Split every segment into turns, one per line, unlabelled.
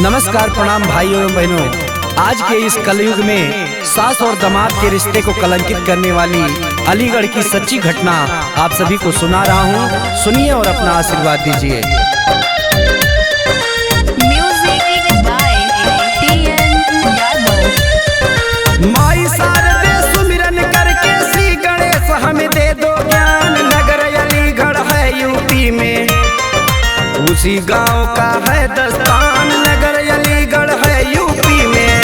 नमस्कार, प्रणाम भाइयों एवं बहनों। आज के इस कलयुग में सास और दामाद के रिश्ते को कलंकित करने वाली अलीगढ़ की सच्ची घटना आप सभी को सुना रहा हूँ। सुनिए और अपना आशीर्वाद दीजिए।
माई शारदे सुमिरन करके श्री गणेश हमें दे दो ज्ञान। नगर अलीगढ़ है यूपी में, उसी गांव का है दस्तान। नगर अलीगढ़ है यूपी में।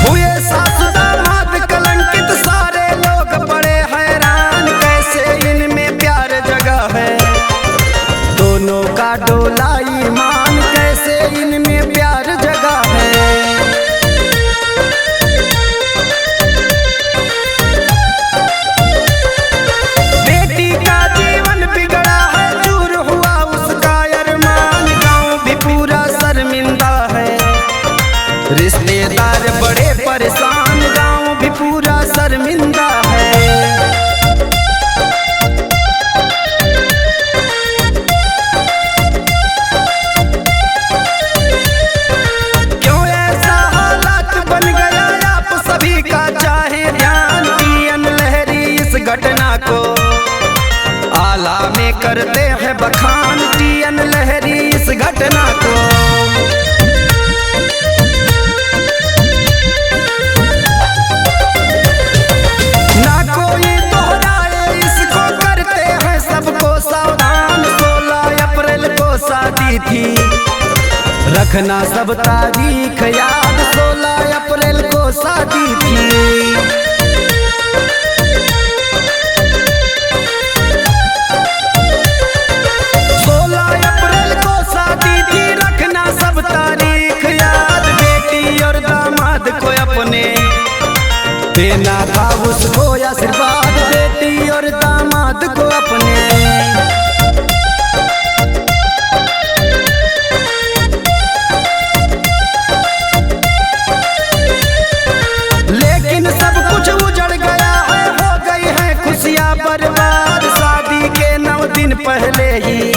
हुए सास दामाद कलंकित, सारे लोग बड़े हैरान। कैसे इनमें प्यार जगा है, दोनों का डोला ईमान। कैसे इनमें प्यार जगा है। बेटी का जीवन बिगड़ा है, चूर हुआ उसका अरमान। गांव भी पूरा शर्मिंदा है, रिश्तेदार बड़े परेशान। गांव भी पूरा शर्मिंदा है। घटना को आला में करते हैं बखान। टीएन लहरी इस घटना को ना कोई दोहराए, इसको करते हैं सबको सावधान। 16 अप्रैल को शादी थी, रखना सब तारीख याद। 16 अप्रैल को शादी थी। देना था उसको आशीर्वाद, बेटी और दामाद को अपने। लेकिन सब कुछ उजड़ गया है, हो गई है खुशियां बर्बाद। शादी के 9 दिन पहले ही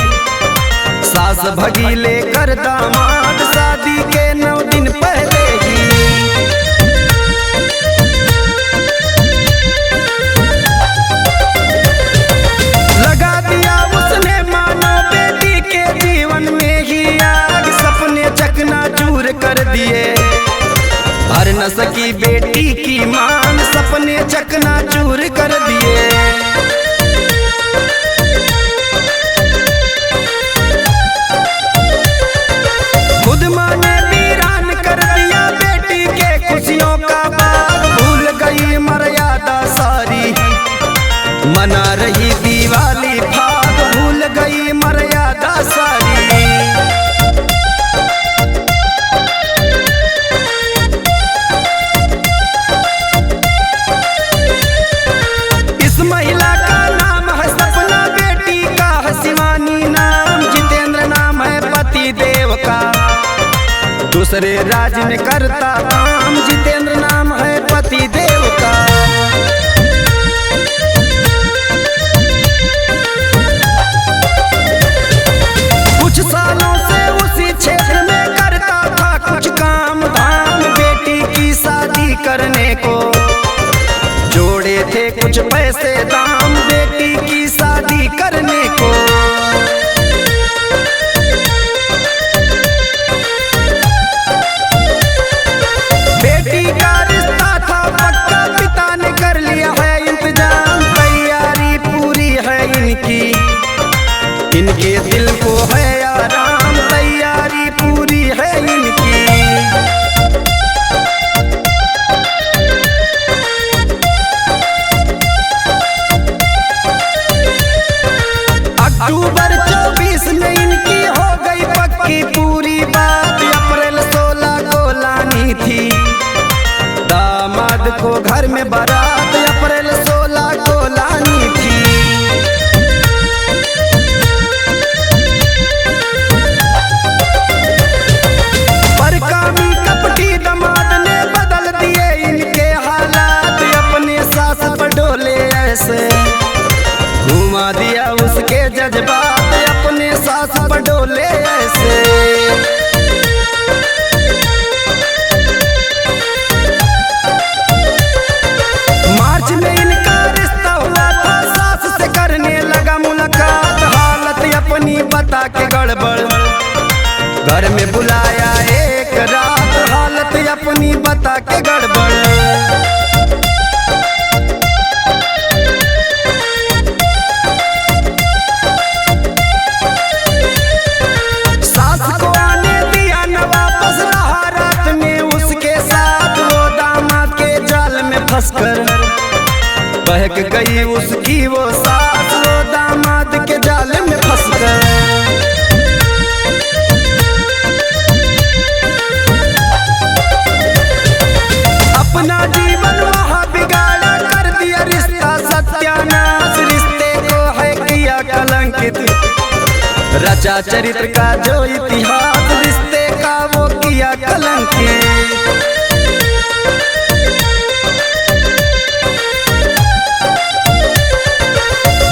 सास भगी लेकर दामाद। शादी के 9 दिन पहले ही लगा दिया उसने मानो बेटी के जीवन में ही आग। सपने चकनाचूर कर दिए, भर न सकी बेटी की मान। सपने चकनाचूर कर दिए। खुद माँ ने वीरान कर दिया बेटी के खुशियों का बाग। भूल गई मर्यादा सारी, मना रही दिवाली भाग। भूल गई मर्यादा सारी। इस महिला का नाम है सपना, बेटी का है शिवानी नाम। जितेंद्र नाम है पति देव का, दूसरे राज्य में करता काम। जितेंद्र नाम है पति देव का। कुछ सालों से उसी क्षेत्र में करता था कुछ काम धाम। बेटी की शादी करने को जोड़े थे कुछ पैसे दाम। बेटी की शादी करने को बेटी का रिश्ता था पक्का, पिता ने कर लिया है इंतजाम। तैयारी पूरी है इनकी, इनके दिल को है आराम। तैयारी पूरी है इनकी। अक्टूबर 24 में इनकी हो गई पक्की पूरी बात। अप्रैल 16 को लानी थी दामाद को घर में बारात। अप्रैल 16 को लानी थी। पर कामी कपटी दामाद ने बदल दिए इनके हालात। अपने सास पर डोले ऐसे घुमा दिए दिया उसके जज्बात अपने सास पर डोले ऐसे। मार्च में इनका रिश्ता हुआ था, सास से करने लगा मुलाकात, हालत अपनी बता के गड़बड़ घर में बुलाया एक रात, हालत अपनी बता के गड़बड़। सास को आने दिया न वापस, रहा रात में उसके साथ, वो दामाद के जाल में फंसकर बहक गई उसकी वो सास, वो दामाद के जाल में फंसकर। अपना जीवन वहाँ बिगाड़ा, कर दिया रिश्ता सत्यानाश, रिश्ते को है किया कलंकित, रचा चरित्र का जो इतिहास, रिश्ते का वो किया कलंकित।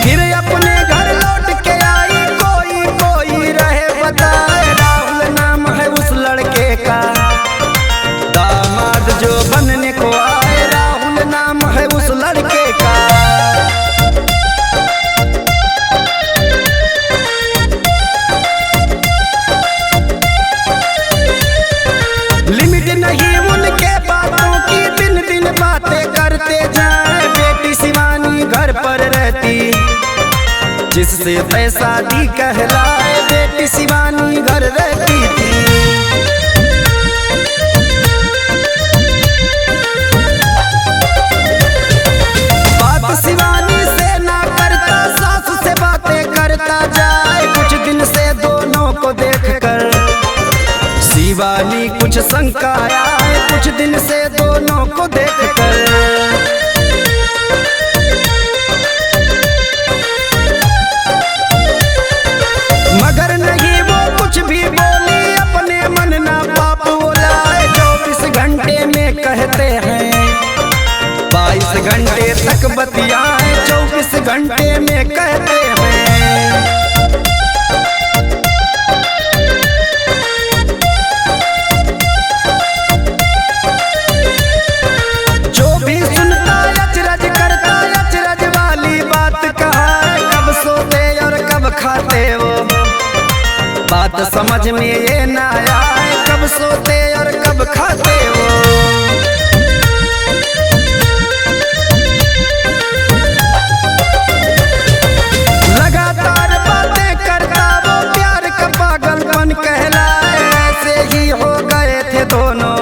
फिर अपने घर लौट के आई, कोई कोई रहे बताए, राहुल नाम है उस लड़के का, दामाद जो बनने को आए, राहुल नाम है उस लड़के का। लिमिट नहीं उनके बातों की, दिन दिन बातें करते जाए, बेटी शिवानी घर पर रहती, जिससे पैसा दी कहलाए, बेटी शिवानी घर रहती थी। बात शिवानी से ना करता, सास से बातें करता जाए, कुछ दिन से दोनों को देखकर शिवानी कुछ शंका आए, कुछ दिन से दोनों को देखकर। मगर नहीं वो कुछ भी बोली, अपने मन ना पाप बोलाए, 24 घंटे में कहते हैं 22 घंटे तक बतियाए, 24 घंटे में कहते हैं। जो भी सुनता अचरज करता, अचरज वाली बात कहा है, कब सोते और कब खाते वो बात समझ में ये ना आया, कब सोते और कब खाते वो। लगातार बातें करता वो, प्यार का पागलपन कहलाए, ऐसे ही हो गए थे दोनों,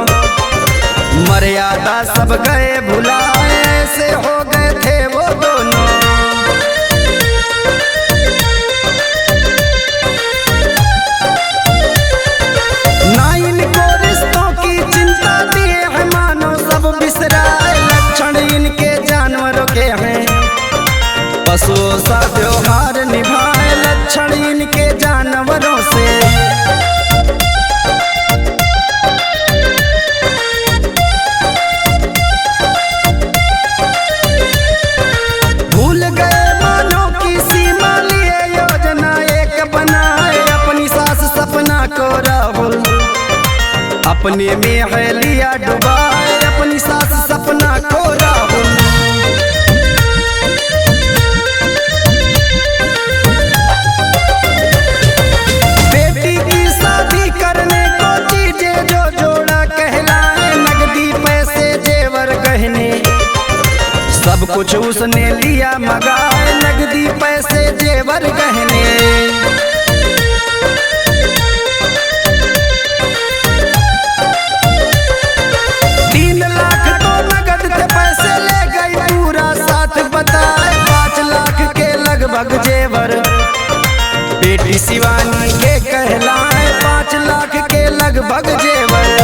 मर्यादा सब गए भुलाए, ऐसे हो गए थे वो दोनों। ना इनको रिश्तों की चिंता, दिए है मानो सब बिसराए, लक्षण इनके जानवरों के हैं, पशुओं सा व्यवहार निभाए, लक्षण इनके जानवरों से। भूल गए मानो की सीमा, लिए योजना एक बनाए, अपनी सास सपना को राहुल अपने में है लिया डुबाए, अपनी सास सपना को राहुल। बेटी की शादी करने को चीजें जो जोड़ा कहलाए, नगदी पैसे जेवर गहने सब कुछ उसने लिया मगाए, नगदी पैसे जेवर गहने। 3 लाख तो नगद थे पैसे, ले गई पूरा साथ बताए, 5 लाख के लगभग जेवर बेटी शिवानी के कहलाए, 5 लाख के लगभग जेवर।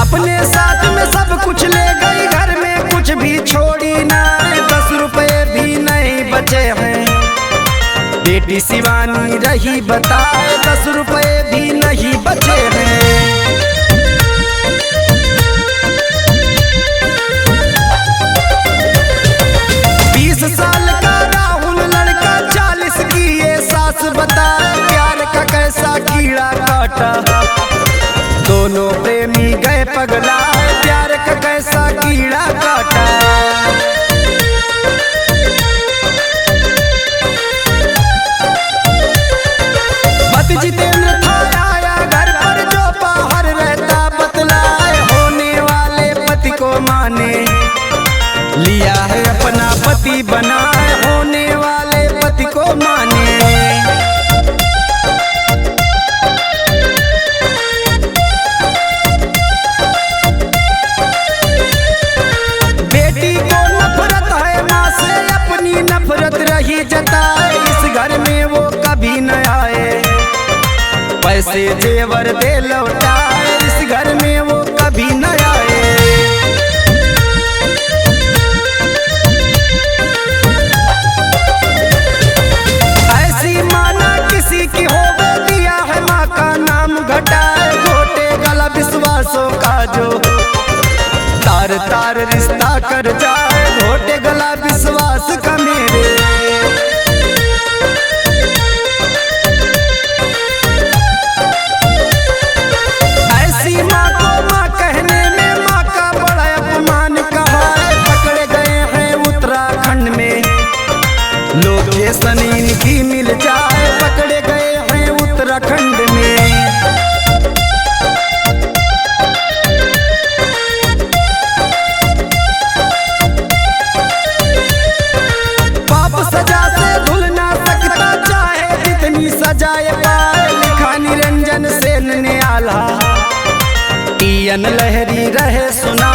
अपने साथ में सब कुछ ले गई, घर में कुछ भी छोड़ी ना, 10 रुपए भी नहीं बचे हैं, बेटी शिवानी रही बताए, 10 रुपए भी नहीं बचे हैं। गए पगला, प्यार का कैसा कीड़ा काटा। पति जितेंद्र था आया घर पर, जो बाहर रहता बतलाए, होने वाले पति को माने, लिया है अपना पति बनाए, होने वाले पति को माने। बेटी को नफरत है माँ से, अपनी नफरत रही जताए, इस घर में वो कभी न आए, पैसे जेवर दे लौटाए, इस घर में वो कभी न आए। ऐसी माना किसी की हो दिया है, माँ का नाम घटाए, घोटे गला विश्वासों का जो तार तार रिश्ता कर जाए, घोटे गला विश्वास का मेरे। ऐसी माँ को माँ कहने में माँ का बड़ा अपमान कहा है, पकड़े गए हैं उत्तराखंड में, लोकेशन इनकी मिल जाए, पकड़े गए हैं उत्तराखंड में। पाप सजा से धुल ना सकता, चाहे जितनी सजाए पाए, लिखा निरंजन सेन ने आला, टीएन लहरी रहे सुना।